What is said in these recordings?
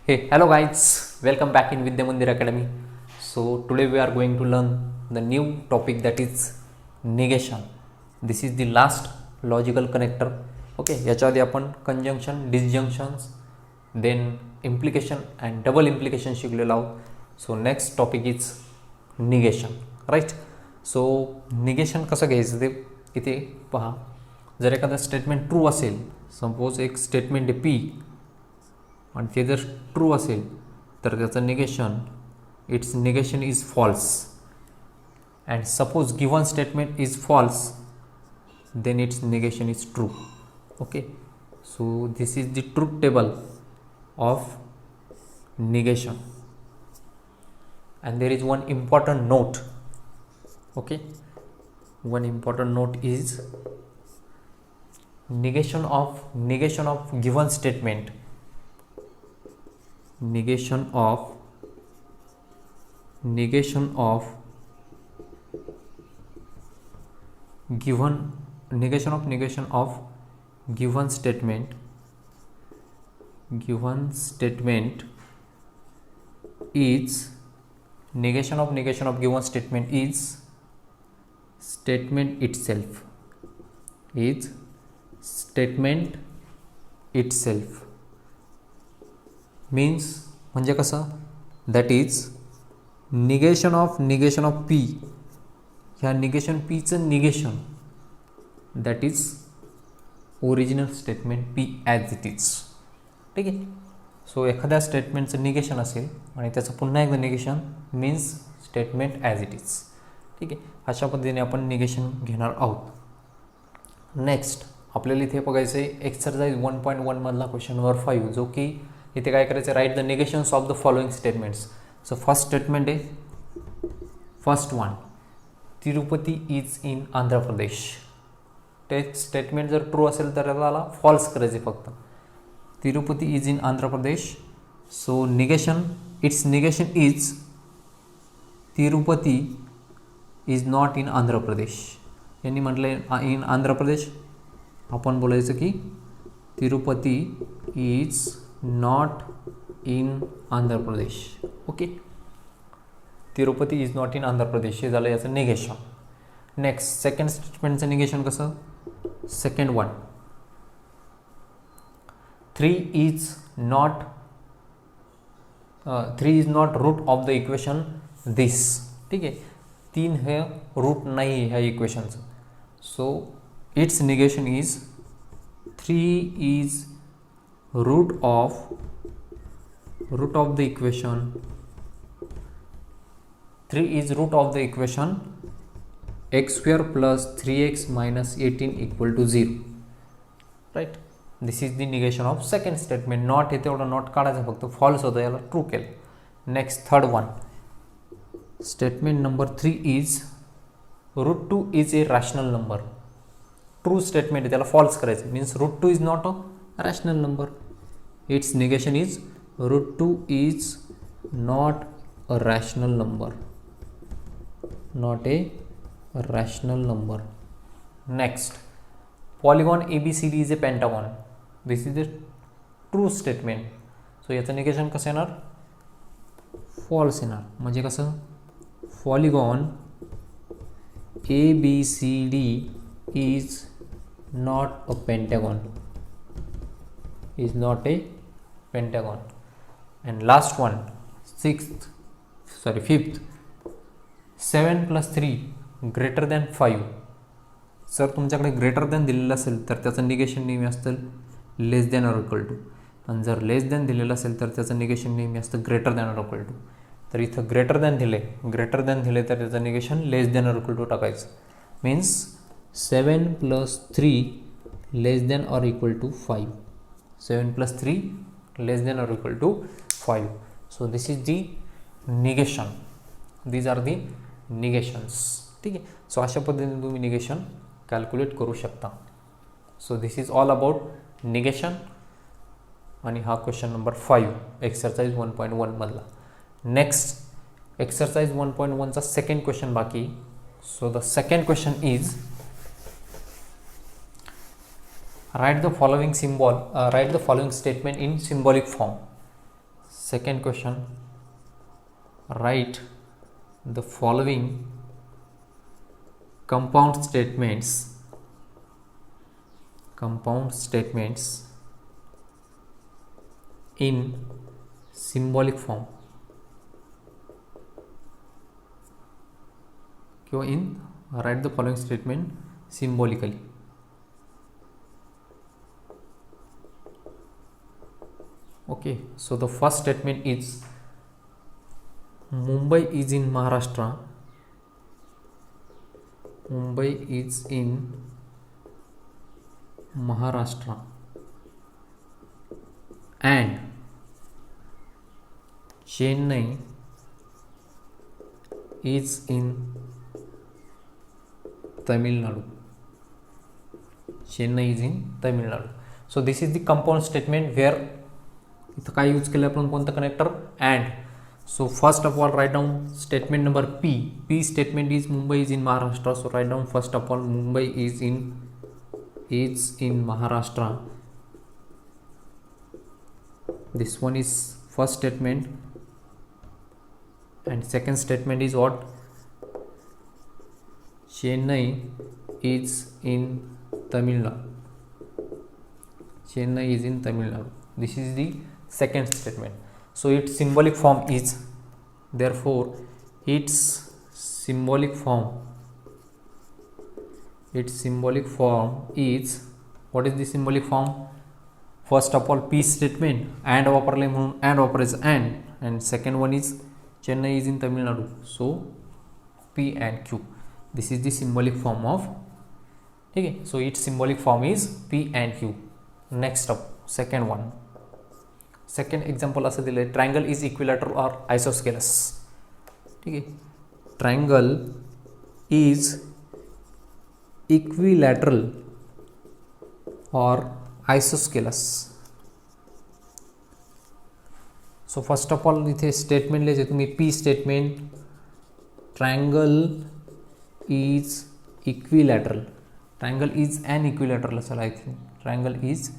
Hey, hello guys, welcome back in Vidya Mandir Academy. So today we are going to learn the new topic, that is negation. This is the last logical connector. Okay, याच्याआधी आपण conjunction, disjunctions, then implication and double implication शिकलेलो आहोत. So next topic is negation, right? So negation कसं घ्यायचं ते इथे पहा. जर एखादा स्टेटमेंट ट्रू असेल, सपोज एक स्टेटमेंट आहे पी आणि ते जर ट्रू असेल तर त्याचं negation, it's negation is false. And suppose given statement is false, then its negation is true. Okay, so this is the truth table of negation. And there is one important note. Okay, one important note is negation of given statement, negation of given statement is negation of given statement is statement itself. Means म्हणजे कसं, that is negation of P, ह्या negation पीचं negation that is original statement P as it is. ठीक आहे. So एखाद्या स्टेटमेंटचं negation असेल आणि त्याचं पुन्हा एकदा negation means statement as it is. ठीक आहे, अशा पद्धतीने आपण निगेशन घेणार आहोत. नेक्स्ट आपल्याला इथे बघायचं आहे एक्सरसाइज 1.1 मधला क्वेश्चन नंबर 5, जो की इथे काय करायचं, write the negations of the following statements. So first statement आहे, first one, Tirupati is in Andhra Pradesh. ते स्टेटमेंट जर ट्रू असेल तर त्याला फॉल्स करायचे फक्त. Tirupati is in Andhra Pradesh. So negation, it's negation is Tirupati is not in Andhra Pradesh. यांनी म्हटलं इन आंध्र प्रदेश, आपण बोलायचं की Tirupati is not in Andhra Pradesh. Okay, Tirupati is not in Andhra Pradesh हे झालं याचं निगेशन. नेक्स्ट सेकंड स्टेटमेंटचं निगेशन कसं, second one, 3 is not root of the equation this. ठीक आहे, 3 हे रूट नाही ह्या इक्वेशनचं. So it's negation is 3 is root of the equation, 3 is root of the equation x square plus 3x minus 18 equal to 0. right, this is the negation of second statement. Not हे तेवढं not काढायचं, फक्त false होतं, याला true केलं. Next third one, statement number 3 is √2 is a rational number. True statement आहे, त्याला false करायचं, means √2 is not a rational number. Its negation is √2 is not a rational number, not a rational number. Next, polygon ABCD is a pentagon. This is a true statement. So याचं negation कसं येणार, false येणार. म्हणजे कसं, polygon ABCD is not a pentagon, is not a pentagon. And last one, fifth, 7 plus 3 greater than 5. Sir तुमच्याकडे greater than दिलेलं असेल तर त्याचं निगेशन नेहमी असतं लेस दॅन ऑर इक्वल टू, आणि जर लेस दॅन दिलेलं असेल तर त्याचं निगेशन नेहमी असतं greater than or equal to. तर इथं ग्रेटर दॅन दिले तर त्याचं negation less than or equal to टाकायचं. Means 7 plus 3 less than or equal to 5. 7 plus 3 less than or equal to 5. So this is the negation. These are the negations. ठीक आहे. So अशा पद्धतीने तुम्ही negation calculate करू शकता. So this is all about negation. आणि हा question number 5 exercise 1.1 मधला. नेक्स्ट एक्सरसाइज 1.1चा सेकंड क्वेश्चन बाकी. So the second question is write the following statement in symbolic form. Second question, write the following compound statements in symbolic form. Write the following statement symbolically. Okay, so the first statement is Mumbai is in Maharashtra. Mumbai is in Maharashtra and Chennai is in Tamil Nadu. Chennai is in Tamil Nadu. So this is the compound statement where इथं काय use केलं आपण कोणतं connector and. So first of all write down statement number P statement is Mumbai is in Maharashtra. So write down first of all Mumbai is in Maharashtra. This one is first statement and second statement is what? Chennai is in Tamil Nadu. Chennai is in Tamil Nadu. This is the second statement. So its symbolic form is, therefore its symbolic form is, what is the symbolic form? First of all P statement and वापरले म्हणून and वापरायचं and second one is Chennai is in Tamil Nadu. So P and Q. This is the symbolic form of. Okay, so its symbolic form is P and Q. Next up, second one. Second example असं दिलं, triangle is equilateral or isosceles. ठीक आहे, triangle is equilateral or isosceles. So first of all इथे statement लिहायचे तुम्ही. P statement, triangle is equilateral. Triangle is an equilateral असेल I think. Triangle is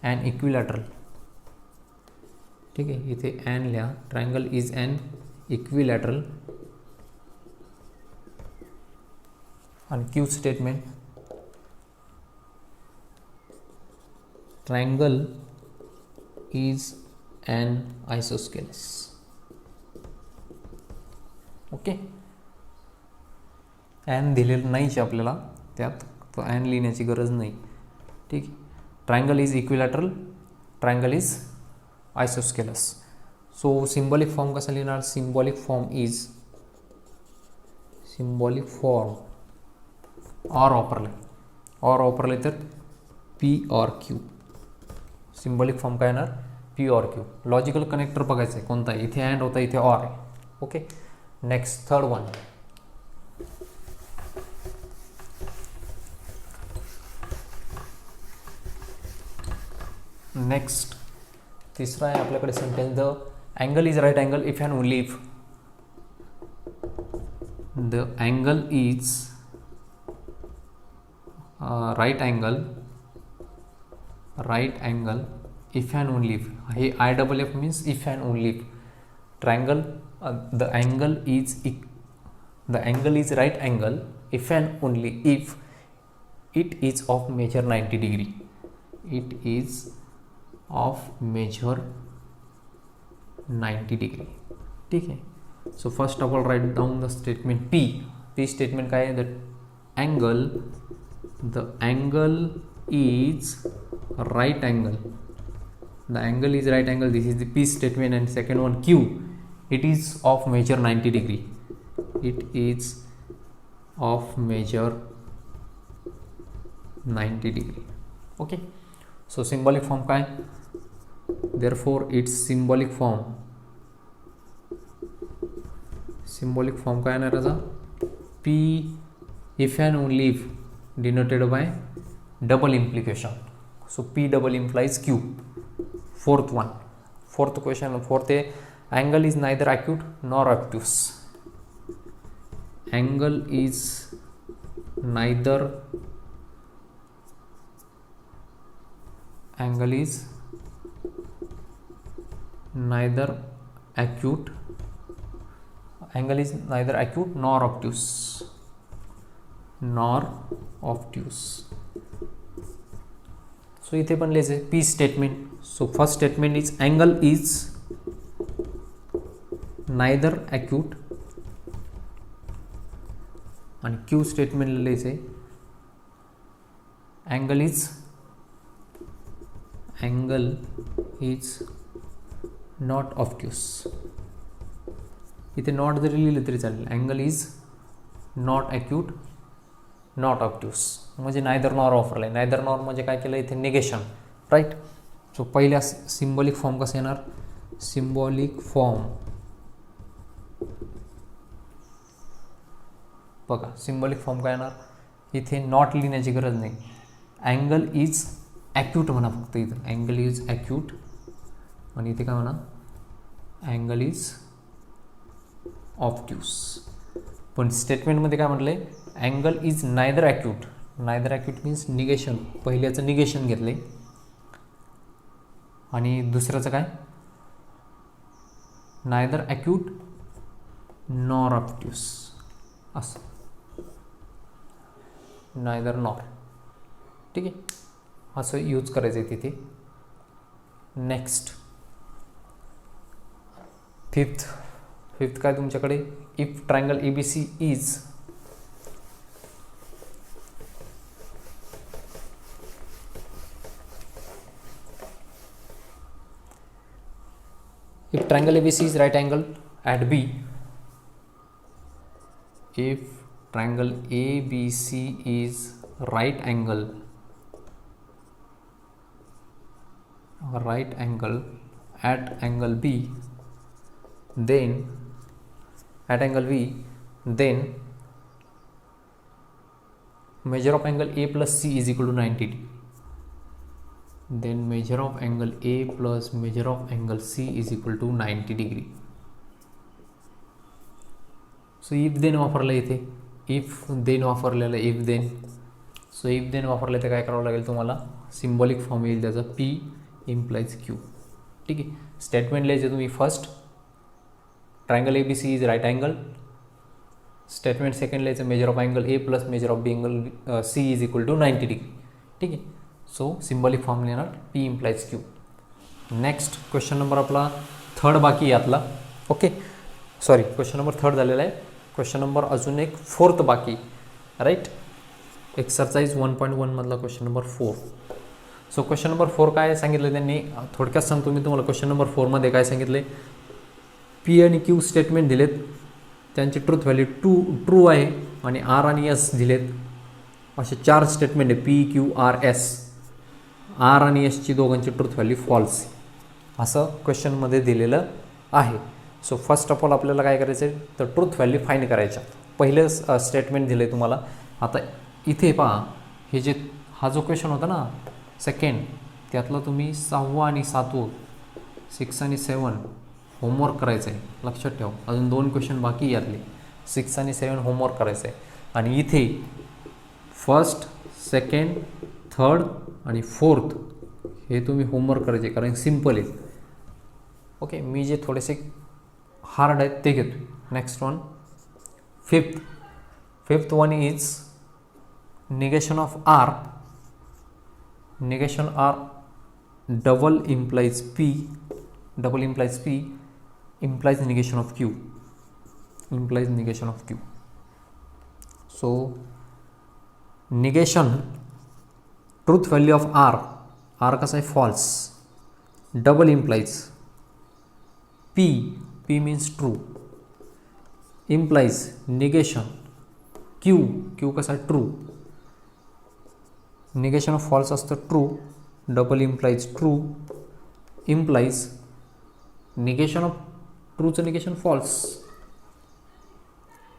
an equilateral. ठीक आहे, इथे ॲन लिहा. Triangle is an equilateral. आणि Q statement, triangle is and isosceles. Okay, an दिलेलं नाहीच आपल्याला त्यात, तो ॲन लिहिण्याची गरज नाही. ठीक, triangle is equilateral, triangle is isosceles. So symbolic form कसा लिहिणार? सिम्बॉलिक फॉर्म ऑर वापरले तर P or Q. Symbolic form काय येणार? पी और क्यू. लॉजिकल कनेक्टर बघायचं आहे कोणता आहे. इथे अँड होता, इथे ऑर आहे. Okay, next third one. Next तिसरा आहे आपल्याकडे sentence, the angle is right angle if and only if. The angle is right angle if and only if. हे IFF means if and only if. Triangle, the angle is right angle if and only if it is of measure 90 degree. It is of measure 90 degree. ठीक है. So first of all write down the statement P. P statement काय आहे? The angle is right angle. The angle is right angle. This is the P statement. And second one Q, it is of measure 90 degree. It is of measure 90 degree. Okay, so symbolic form काय? Therefore its symbolic form काय येणार याचा? P if and only if denoted by double implication. So P double implies Q. Fourth question, angle is neither acute nor obtuse. Angle is neither neither acute, angle is neither acute nor obtuse, nor obtuse. So इथे पण लिहायचं आहे P statement. So first statement is angle is neither acute, आणि Q स्टेटमेंटला लिहायचं आहे angle is not obtuse. इथे not जरी लिहिलं तरी चालेल. Angle is not acute not obtuse म्हणजे नायदर नॉर वापरलं आहे. नायदर नॉर म्हणजे काय केलं इथे निगेशन, राईट. सो पहिल्या सिम्बॉलिक फॉर्म कसं येणार, सिम्बॉलिक फॉर्म बघा. सिम्बॉलिक फॉर्म काय येणार, इथे नॉट लिहिण्याची गरज नाही. अँगल इज ॲक्यूट म्हणा फक्त इथं, अँगल इज ॲक्यूट, आणि इथे काय म्हणा अँगल इज ऑब्ट्यूस. पण स्टेटमेंटमध्ये काय म्हटलं आहे, angle is neither acute. Neither acute means negation, पहिल्याचं निगेशन घेतले, आणि दुसऱ्याचं काय नायदर ॲक्यूट नॉर ऑब्ट्यूस, असं नायदर नॉर. ठीक आहे, असं यूज करायचं आहे तिथे. नेक्स्ट फिफ्थ काय तुमच्याकडे, if triangle ABC is if triangle ABC is right angle at B, if triangle ABC is right angle at angle B, then at angle B, then measure of angle A plus C is equal to 90 degree. Then measure of angle A plus measure of angle C is equal to 90 degree. So if then वापरलं इथे if then वापरलेलं if then. So if then वापरलं तर काय करावं लागेल तुम्हाला, symbolic form येईल त्याचा P implies Q. ठीक आहे, स्टेटमेंट लिहायचे तुम्ही first triangle ABC is right angle. Statement second लिहायचं measure of angle A plus measure of B angle C is equal to 90 degree. ठीक आहे, सो सिम्बॉलिक फॉर्म लिहिणार P implies Q. Next question number आपला third बाकी यातला. Okay sorry, question number third झालेला आहे. Question number अजून एक फोर्थ बाकी, राईट. एक्सरसाइज 1.1 मधला question number 4. So question number 4 काय सांगितलं त्यांनी, थोडक्यात सांगतो मी तुम्हाला. क्वेश्चन नंबर 4मध्ये काय सांगितले, P आणि Q स्टेटमेंट दिलेत, त्यांची ट्रूथ व्हॅल्यू ट्रू आहे, आणि R आणि S दिलेत. असे 4 स्टेटमेंट आहे P Q R S. R आणि Sची दोघांची ट्रूथ व्हॅल्यू फॉल्स असं क्वेश्चनमध्ये दिलेलं आहे. सो फर्स्ट ऑफ ऑल आपल्याला काय करायचं आहे, तर ट्रूथ व्हॅल्यू फाइंड करायच्या. पहिलं स्टेटमेंट दिलं आहे तुम्हाला. आता इथे पहा, हे जे हा जो क्वेश्चन होता ना सेकंड, त्यातलं तुम्ही 6वा आणि 7वं 6 आणि 7 होमवर्क करायचं आहे. लक्षात ठेवा, अजून 2 क्वेश्चन बाकी यातले 6 आणि 7 होमवर्क करायचं आहे. आणि इथे फर्स्ट सेकंड थर्ड आणि फोर्थ हे तुम्ही होमवर्क करायचे, कारण सिम्पल आहे. ओके, मी जे थोडेसे हार्ड आहेत ते घेतो. Next one fifth one is negation of R. negation R double implies P implies negation of Q. So negation truth value of R कसा आहे false. double implies P means true, implies negation Q कसा आहे true. negation of false असतं true, double implies true, implies negation of ट्रूचं negation false.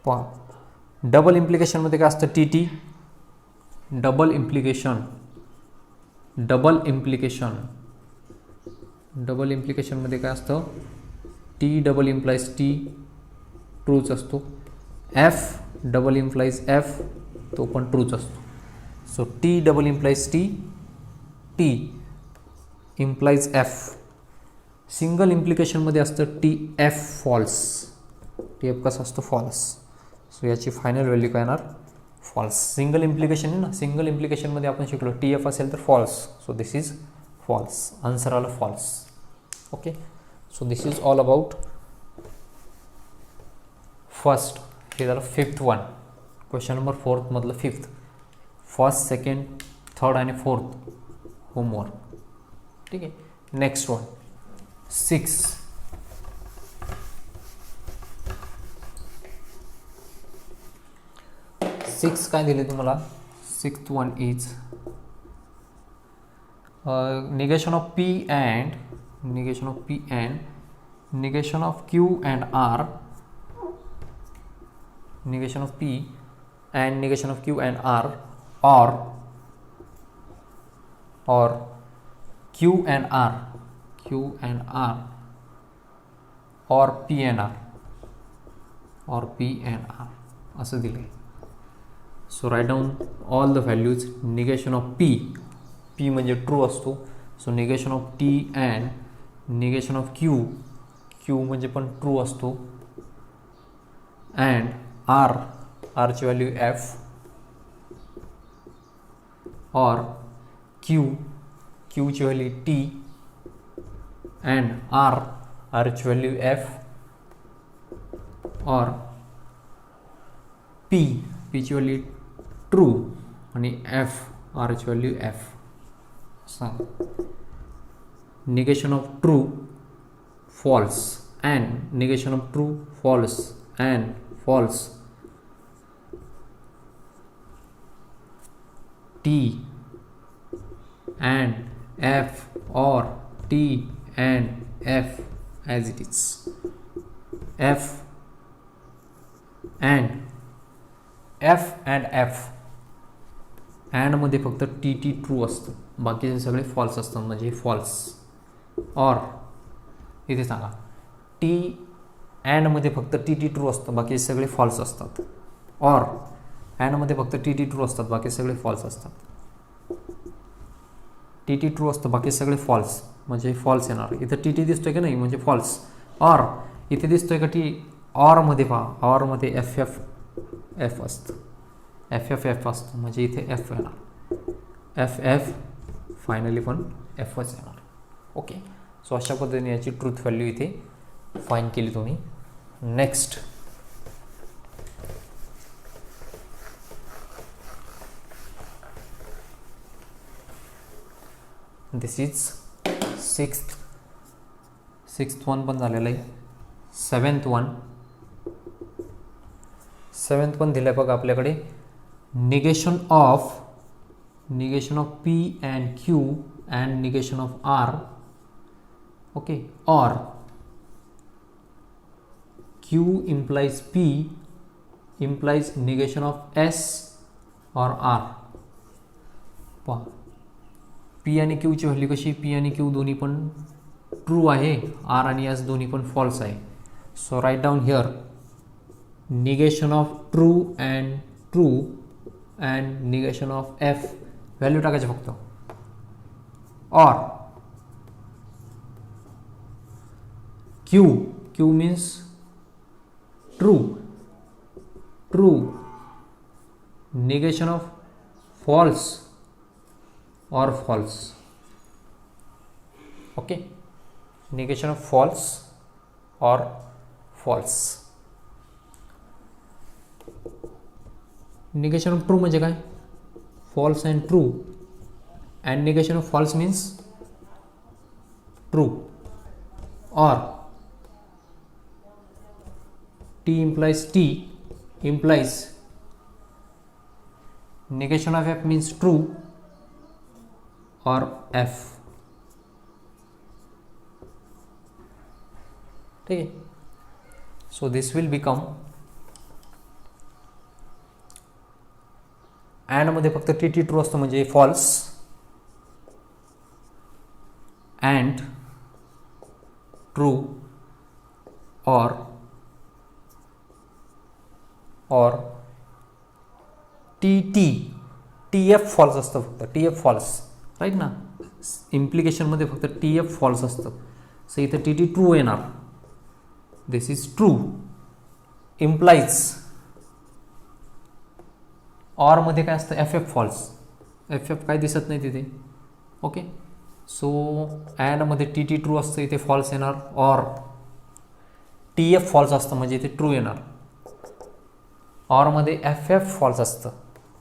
पहा double इम्प्लिकेशनमध्ये काय असतं TT. डबल इम्प्लिकेशनमध्ये काय असतं T डबल इम्प्लाइज T, ट्रूच असतो. F डबल इम्प्लाइज F, तो पण ट्रूच असतो. So T double implies T, T implies F, single इम्प्लिकेशनमध्ये असतं T F false. T F कसं असतं? फॉल्स. सो याची फायनल व्हॅल्यू काय येणार? फॉल्स. सिंगल इम्प्लिकेशन आहे ना, सिंगल इम्प्लिकेशनमध्ये आपण शिकलो टी एफ असेल तर false. So this is false. Answer आलं false. Okay. So this is all about first. हे झालं फिफ्थ वन. क्वेश्चन नंबर 4 मधलं फिफ्थ. फर्स्ट, सेकंड, थर्ड आणि फोर्थ होमवर्क. ठीक आहे. Next one 6. 6 काय दिले तुम्हाला? Sixth one is negation of P and negation of Q and R, negation of P and negation of Q and R, or Q and R or P and R असं दिले. So write down all the values. Negation of P म्हणजे true असतो. So negation of T and negation of Q म्हणजे पण true असतो. And R ची value F और Q ची व्हॅल्यू T अँड R ची व्हॅल्यू F और P ची व्हॅल्यू ट्रू आणि R ची व्हॅल्यू F. सांग. Negation of true false and negation of true false and false. T and F or T and F as it is. F and F and मध्ये फक्त T true असतं, बाकीचे सगळे false असतात, म्हणजे false. और इथे सांगा टी अँड मध्ये फक्त टी ट्रू असतं, बाकी सगळे फॉल्स असतात. और अँड मध्ये फक्त टी ट्रू असतात, बाकी सगळे फॉल्स असतात. टी ट्रू असतं, बाकी सगळे फॉल्स, म्हणजे फॉल्स येणार. इथं टी दिसतोय का नाही, म्हणजे फॉल्स. और इथे दिसतोय का टी? और मध्ये पहा, और मध्ये एफ असतं, एफ असतं, म्हणजे इथे एफ येणार. एफ फायनली पण एफच येणार. ओके. सो अशा पद्धतीने याची ट्रूथ व्हॅल्यू इथे फाईन केली तुम्ही. Next this is sixth one पण झालेलं आहे. सेवन्थ वन दिलं आहे बघा आपल्याकडे. Negation of P and Q and negation of R. Okay. Or Q implies P implies negation of S or R. पहा P आणि Q ची व्हॅल्यू कशी? P आणि Q दोन्ही पण ट्रू आहे, R आणि S दोन्ही पण फॉल्स आहे. So write down here negation of true and negation of F value टाकायचे फक्त. Or Q means true negation of false or false. Okay. Negation of false or false. Negation of true म्हणजे काय? false and true, and negation of false means true. Or T implies negation of F means true or F. ठीक है. So this will become and मध्ये फक्त T true असतं, म्हणजे false. And true और T F false असतं, फक्त T F false. Right ना. इम्प्लिकेशनमध्ये फक्त टी एफ फॉल्स असतं. सो इथं टी टी ट्रू येणार, दिस इज ट्रू, इम्प्लाइज ऑरमध्ये काय असतं F F false, F F काय दिसत नाही तिथे. Okay, so अँडमध्ये T T true असतं, इथे फॉल्स येणार. ऑर टी एफ फॉल्स असतं म्हणजे इथे ट्रू येणार. ऑरमध्ये एफ एफ फॉल्स असतं.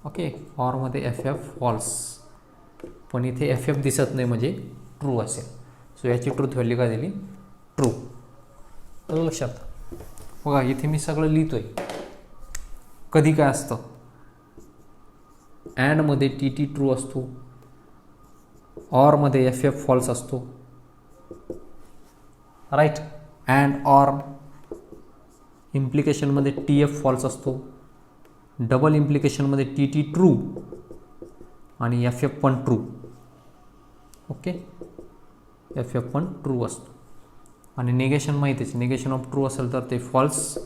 ओके, ऑरमध्ये एफ एफ फॉल्स, पण इथे एफ एफ दिसत नाही म्हणजे ट्रू असेल. सो याची ट्रूथ व्हॅल्यू काय दिली, ट्रू. लक्षात बघा, इथे मी सगळं लिहितोय. कधी काय असतं, अँडमध्ये टी टी ट्रू असतो, ऑरमध्ये एफ एफ फॉल्स असतो. राईट, अँड ऑर इम्प्लिकेशनमध्ये टी एफ फॉल्स असतो, डबल इम्प्लिकेशनमध्ये टी टी ट्रू आणि एफ एफ पण ट्रू. ओके, एफ एफ पण ट्रू असतो. आणि निगेशन माहितीच, निगेशन ऑफ ट्रू असेल तर ते फॉल्स,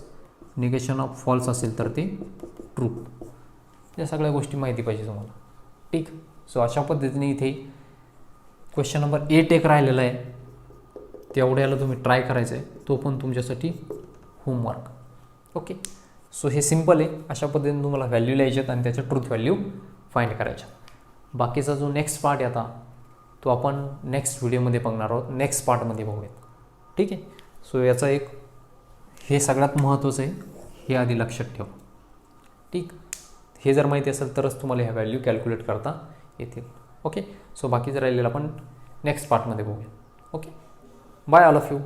निगेशन ऑफ फॉल्स असेल तर ते ट्रू. या सगळ्या गोष्टी माहिती पाहिजे तुम्हाला. ठीक, सो अशा पद्धतीने इथे क्वेश्चन नंबर 8 एक राहिलेला आहे, तेवढ्याला तुम्ही ट्राय करायचं आहे, तो पण तुमच्यासाठी होमवर्क. ओके, सो हे सिम्पल आहे. अशा पद्धतीने तुम्हाला व्हॅल्यू लिहायच्यात आणि त्याच्या ट्रूथ व्हॅल्यू फाइंड करायच्या. बाकीचा जो नेक्स्ट पार्ट आहे आता, तो आपण नेक्स्ट व्हिडिओमध्ये बघणार आहोत, नेक्स्ट पार्टमध्ये बघूयात. ठीक आहे, सो याचा एक हे सगळ्यात महत्त्वाचं आहे, हे आधी लक्षात ठेवा. ठीक, हे जर माहिती असेल तरच तुम्हाला ह्या व्हॅल्यू कॅल्क्युलेट करता येतील. ओके, सो बाकीचं राहिलेलं आपण नेक्स्ट पार्टमध्ये बघूया. Okay, bye all of you.